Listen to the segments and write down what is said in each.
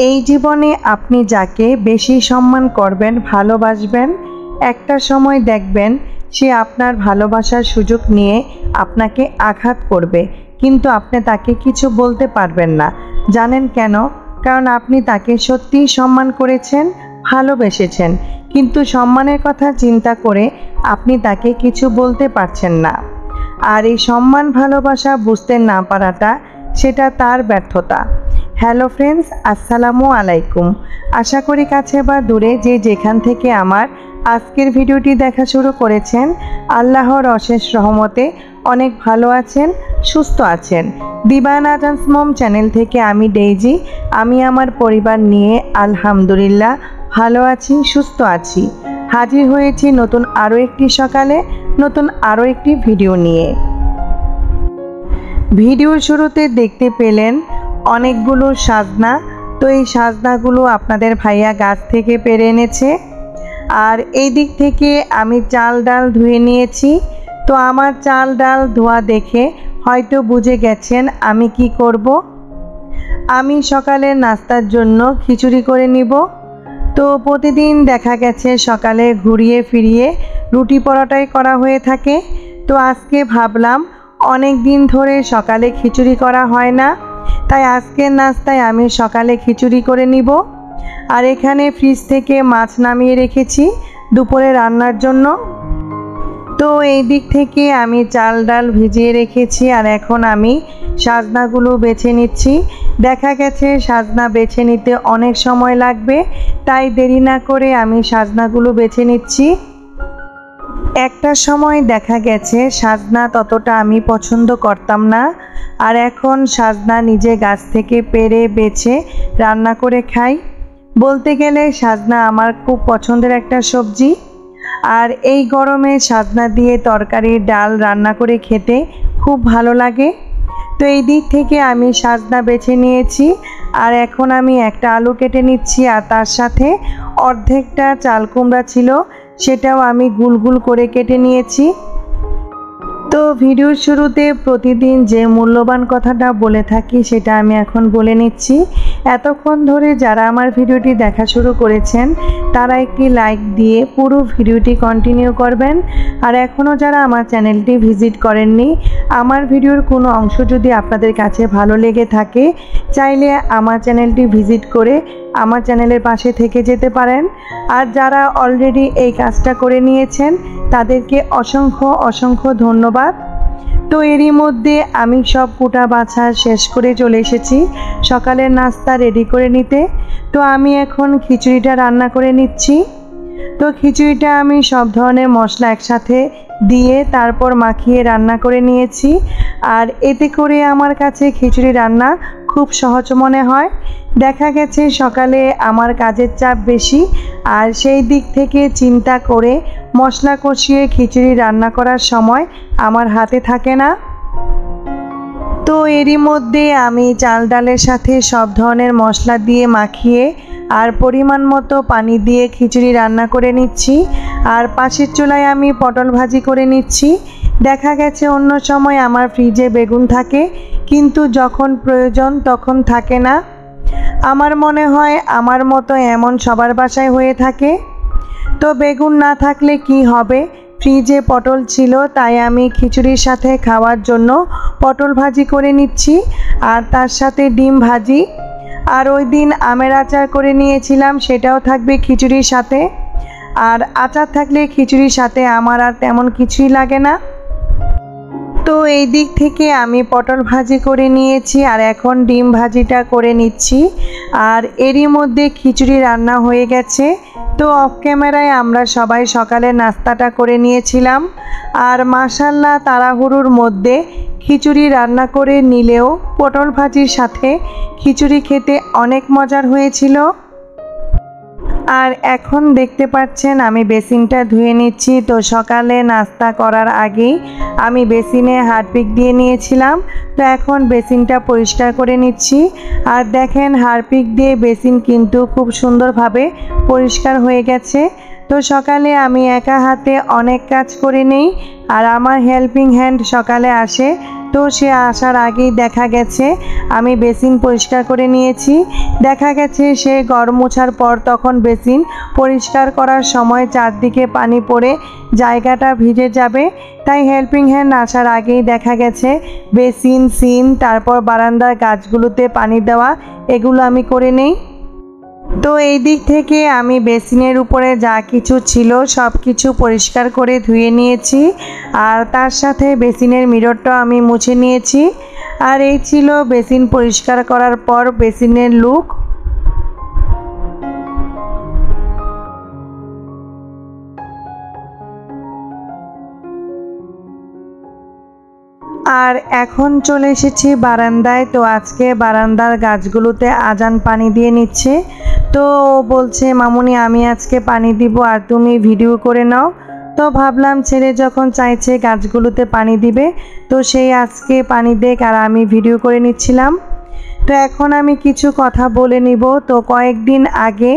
এই জীবনে আপনি যাকে বেশি সম্মান করবেন, ভালোবাসবেন, একটা সময় দেখবেন সে আপনার ভালোবাসার সুযোগ নিয়ে আপনাকে আঘাত করবে, কিন্তু আপনি তাকে কিছু বলতে পারবেন না। জানেন কেন? কারণ আপনি তাকে সত্যিই সম্মান করেছেন, ভালোবেসেছেন, কিন্তু সম্মানের কথা চিন্তা করে আপনি তাকে কিছু বলতে পারছেন না। আর এই সম্মান ভালোবাসা বুঝতে না পারাটা সেটা তার ব্যর্থতা। হ্যালো ফ্রেন্ডস, আসসালামু আলাইকুম। আশা করি কাছে বা দূরে যে যেখান থেকে আমার আজকের ভিডিওটি দেখা শুরু করেছেন, আল্লাহর অশেষ রহমতে অনেক ভালো আছেন, সুস্থ আছেন। দিবান আজান্স মম চ্যানেল থেকে আমি ডেইজি, আমি আমার পরিবার নিয়ে আলহামদুলিল্লাহ ভালো আছি, সুস্থ আছি। হাজির হয়েছি নতুন আরও একটি সকালে, নতুন আরও একটি ভিডিও নিয়ে। ভিডিওর শুরুতে দেখতে পেলেন অনেকগুলো সাজনা। তো এই সাজনাগুলো আপনাদের ভাইয়া গাছ থেকে পেড়ে এনেছে। আর এই দিক থেকে আমি চাল ডাল ধুয়ে নিয়েছি। তো আমার চাল ডাল ধোয়া দেখে হয়তো বুঝে গেছেন আমি কি করব। আমি সকালের নাস্তার জন্য খিচুড়ি করে নিব। তো প্রতিদিন দেখা গেছে সকালে ঘুরিয়ে ফিরিয়ে রুটি পরোটাই করা হয়ে থাকে। তো আজকে ভাবলাম অনেক দিন ধরে সকালে খিচুড়ি করা হয় না, তাই আজকের নাস্তায় আমি সকালে খিচুড়ি করে নিব। আর এখানে ফ্রিজ থেকে মাছ নামিয়ে রেখেছি দুপুরে রান্নার জন্য। তো এই দিক থেকে আমি চাল ডাল ভিজিয়ে রেখেছি, আর এখন আমি সাজনাগুলো বেছে নিচ্ছি। দেখা গেছে সাজনা বেছে নিতে অনেক সময় লাগবে, তাই দেরি না করে আমি সাজনাগুলো বেছে নিচ্ছি। একটা সময় দেখা গেছে সাজনা ততটা আমি পছন্দ করতাম না, আর এখন সাজনা নিজে গাছ থেকে পেড়ে বেছে রান্না করে খাই। বলতে গেলে সাজনা আমার খুব পছন্দের একটা সবজি, আর এই গরমে সাজনা দিয়ে তরকারি ডাল রান্না করে খেতে খুব ভালো লাগে। তো এই দিক থেকে আমি সাজনা বেছে নিয়েছি, আর এখন আমি একটা আলু কেটে নিচ্ছি, আর তার সাথে অর্ধেকটা চাল কুমড়া ছিল সেটাও আমি গুল গুল করে কেটে নিয়েছি। তো ভিডিওর শুরুতে প্রতিদিন যে মূল্যবান কথাটা বলে থাকি সেটা আমি এখন বলে নিচ্ছি। এতক্ষণ ধরে যারা আমার ভিডিওটি দেখা শুরু করেছেন তারা একটি লাইক দিয়ে পুরো ভিডিওটি কন্টিনিউ করবেন। আর এখনও যারা আমার চ্যানেলটি ভিজিট করেননি, আমার ভিডিওর কোনো অংশ যদি আপনাদের কাছে ভালো লেগে থাকে, চাইলে আমার চ্যানেলটি ভিজিট করে আমার চ্যানেলের পাশে থেকে যেতে পারেন। আর যারা অলরেডি এই কাজটা করে নিয়েছেন তাদেরকে অসংখ্য অসংখ্য ধন্যবাদ। তো এরই মধ্যে আমি সব কুটা বাছা শেষ করে চলে এসেছি সকালের নাস্তা রেডি করে নিতে। তো আমি এখন খিচুড়িটা রান্না করে নিচ্ছি। তো খিচুড়িটা আমি সব ধরনের মশলা একসাথে দিয়ে তারপর মাখিয়ে রান্না করে নিয়েছি। আর এতে করে আমার কাছে খিচুড়ি রান্না খুব সহজ মনে হয়। দেখা গেছে সকালে আমার কাজের চাপ বেশি, আর সেই দিক থেকে চিন্তা করে মশলা কষিয়ে খিচুড়ি রান্না করার সময় আমার হাতে থাকে না। তো এরই মধ্যে আমি চাল ডালের সাথে সব ধরনের মশলা দিয়ে মাখিয়ে আর পরিমাণ মতো পানি দিয়ে খিচুড়ি রান্না করে নিচ্ছি। আর পাশের চুলায় আমি পটল ভাজি করে নিচ্ছি। দেখা গেছে অন্য সময় আমার ফ্রিজে বেগুন থাকে, কিন্তু যখন প্রয়োজন তখন থাকে না। আমার মনে হয় আমার মতো এমন সবার বাসায় হয়ে থাকে। তো বেগুন না থাকলে কি হবে, ফ্রিজে পটল ছিল, তাই আমি খিচুড়ির সাথে খাওয়ার জন্য পটল ভাজি করে নিচ্ছি, আর তার সাথে ডিম ভাজি। আর ওই দিন আমের আচার করে নিয়েছিলাম, সেটাও থাকবে খিচুড়ির সাথে। আর আচার থাকলে খিচুড়ির সাথে আমার আর তেমন কিছুই লাগে না। তো এই দিক থেকে আমি পটল ভাজি করে নিয়েছি, আর এখন ডিম ভাজিটা করে নিচ্ছি। আর এরই মধ্যে খিচুড়ি রান্না হয়ে গেছে। তো অফ ক্যামেরায় আমরা সবাই সকালে নাস্তাটা করে নিয়েছিলাম। আর মাশাআল্লাহ তাড়াহুড়োর মধ্যে খিচুড়ি রান্না করে নিলেও পটল ভাজির সাথে খিচুড়ি খেতে অনেক মজার হয়েছিল। আর এখন দেখতে পাচ্ছেন আমি বেসিনটা ধুয়ে নিচ্ছি। তো সকালে নাস্তা করার আগেই আমি বেসিনে হারপিক দিয়ে নিয়েছিলাম। তো এখন বেসিনটা পরিষ্কার করে নিচ্ছি। আর দেখেন হারপিক দিয়ে বেসিন কিন্তু খুব সুন্দরভাবে পরিষ্কার হয়ে গেছে। তো সকালে আমি একা হাতে অনেক কাজ করে নেই, আর আমার হেল্পিং হ্যান্ড সকালে আসে। তো সে আসার আগেই দেখা গেছে আমি বেসিন পরিষ্কার করে নিয়েছি। দেখা গেছে সে ঘর মোছার পর তখন বেসিন পরিষ্কার করার সময় চারদিকে পানি পড়ে জায়গাটা ভিজে যাবে, তাই হেল্পিং হ্যান্ড আসার আগেই দেখা গেছে বেসিন, সিন, তারপর বারান্দার গাছগুলোতে পানি দেওয়া এগুলো আমি করে নেই। তো এই দিক থেকে আমি বেসিনের উপরে যা কিছু ছিল সব কিছু পরিষ্কার করে ধুয়ে নিয়েছি, আর তার সাথে বেসিনের মিররটাও আমি মুছে নিয়েছি। আর এই ছিল বেসিন পরিষ্কার করার পর বেসিনের লুক। আর এখন চলে এসেছি বারান্দায়। তো আজকে বারান্দার গাছগুলোতে আজান পানি দিয়ে নিচ্ছে। তো বলছে মামুনি আমি আজকে পানি দিব আর তুমি ভিডিও করে নাও। তো ভাবলাম ছেলে যখন চাইছে গাছগুলোতে পানি দিবে তো সেই আজকে পানি দেখ আর আমি ভিডিও করে নিচ্ছিলাম। তো এখন আমি কিছু কথা বলে নিব। তো কয়েকদিন আগে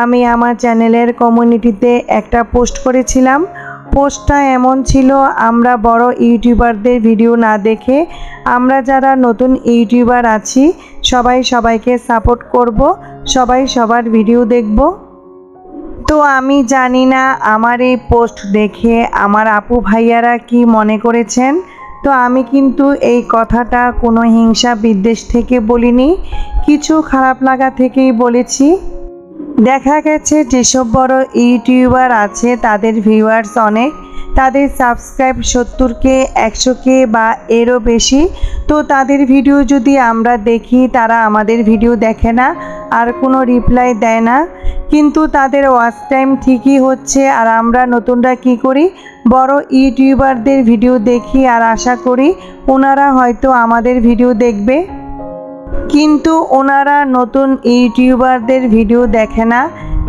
আমি আমার চ্যানেলের কমিউনিটিতে একটা পোস্ট করেছিলাম। পোস্টটা এমন ছিল, আমরা বড় ইউটিউবারদের ভিডিও না দেখে আমরা যারা নতুন ইউটিউবার আছি সবাই সবাইকে সাপোর্ট করব, সবাই সবার ভিডিও দেখব। তো আমি জানি না আমার এই পোস্ট দেখে আমার আপু ভাইয়ারা কি মনে করেছেন। তো আমি কিন্তু এই কথাটা কোনো হিংসা বিদ্বেষ থেকে বলিনি, কিছু খারাপ লাগা থেকেই বলেছি। দেখা গেছে যেসব বড় ইউটিউবার আছে তাদের ভিউয়ার্স অনেক, তাদের সাবস্ক্রাইব 70K 100K বা এরও বেশি। তো তাদের ভিডিও যদি আমরা দেখি তারা আমাদের ভিডিও দেখে না আর কোনো রিপ্লাই দেয় না, কিন্তু তাদের ওয়াচ টাইম ঠিকই হচ্ছে। আর আমরা নতুনরা কি করি, বড় ইউটিউবারদের ভিডিও দেখি আর আশা করি ওনারা হয়তো আমাদের ভিডিও দেখবে, কিন্তু ওনারা নতুন ইউটিউবারদের ভিডিও দেখে না।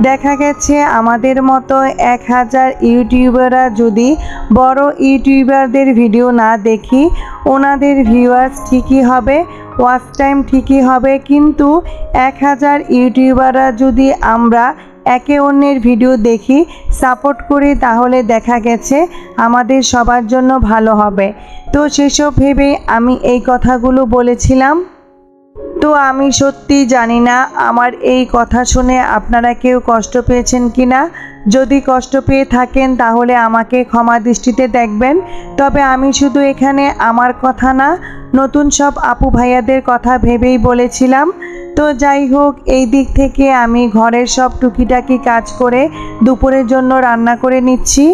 দেখা গেছে আমাদের মতো 1000 ইউটিউবাররা যদি বড় ইউটিউবারদের ভিডিও না দেখি ওনাদের ভিউয়ার্স ঠিকই হবে, ওয়াচ টাইম ঠিকই হবে, কিন্তু 1000 ইউটিউবাররা যদি আমরা একে অন্যের ভিডিও দেখি সাপোর্ট করি তাহলে দেখা গেছে আমাদের সবার জন্য ভালো হবে। তো সেসব ভেবে আমি এই কথাগুলো বলেছিলাম। তো আমি সত্যি জানি না আমার এই কথা শুনে আপনারা কেউ কষ্ট পেয়েছেন কি না। যদি কষ্ট পেয়ে থাকেন তাহলে আমাকে ক্ষমা দৃষ্টিতে দেখবেন। তবে আমি শুধু এখানে আমার কথা না, নতুন সব আপু ভাইয়াদের কথা ভেবেই বলেছিলাম। তো যাই হোক, এই দিক থেকে আমি ঘরের সব টুকিটাকি কাজ করে দুপুরের জন্য রান্না করে নিচ্ছি।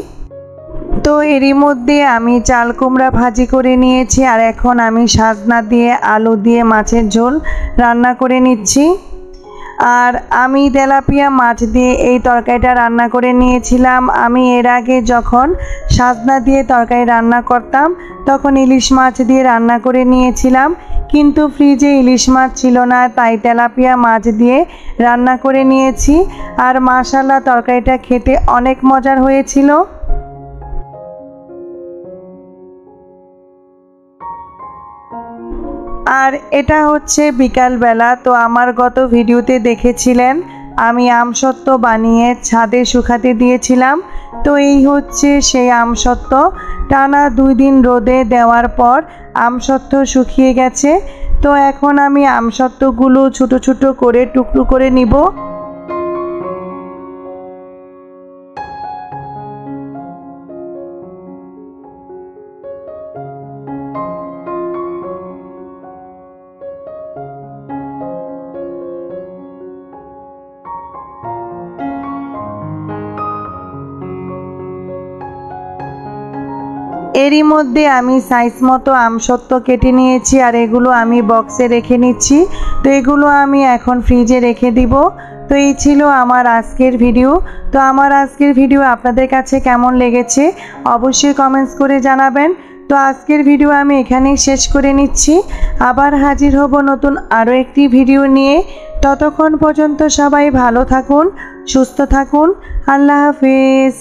তো এরই মধ্যে আমি চাল কুমড়া ভাজি করে নিয়েছি আর এখন আমি সাজনা দিয়ে আলু দিয়ে মাছের ঝোল রান্না করে নিচ্ছি। আর আমি তেলাপিয়া মাছ দিয়ে এই তরকারিটা রান্না করে নিয়েছিলাম। আমি এর আগে যখন সাজনা দিয়ে তরকারি রান্না করতাম তখন ইলিশ মাছ দিয়ে রান্না করে নিয়েছিলাম, কিন্তু ফ্রিজে ইলিশ মাছ ছিল না, তাই তেলাপিয়া মাছ দিয়ে রান্না করে নিয়েছি। আর মাশাআল্লাহ তরকারিটা খেতে অনেক মজার হয়েছিল। আর এটা হচ্ছে বিকালবেলা। তো আমার গত ভিডিওতে দেখেছিলেন আমি আমসত্ত্ব বানিয়ে ছাদে শুকাতে দিয়েছিলাম। তো এই হচ্ছে সেই আমসত্ত্ব, টানা 2 দিন রোদে দেওয়ার পর আমসত্ত্ব শুকিয়ে গেছে। তো এখন আমি আমসত্ত্বগুলো ছোট ছোট করে টুকরো করে নিব। এরই মধ্যে আমি সাইজ মতো আমসত্ত্ব কেটে নিয়েছি আর এগুলো আমি বক্সে রেখে নিচ্ছি। তো এগুলো আমি এখন ফ্রিজে রেখে দিব। তো এই ছিল আমার আজকের ভিডিও। তো আমার আজকের ভিডিও আপনাদের কাছে কেমন লেগেছে অবশ্যই কমেন্টস করে জানাবেন। তো আজকের ভিডিও আমি এখানেই শেষ করে নিচ্ছি। আবার হাজির হব নতুন আরও একটি ভিডিও নিয়ে। ততক্ষণ পর্যন্ত সবাই ভালো থাকুন, সুস্থ থাকুন। আল্লাহ হাফেজ।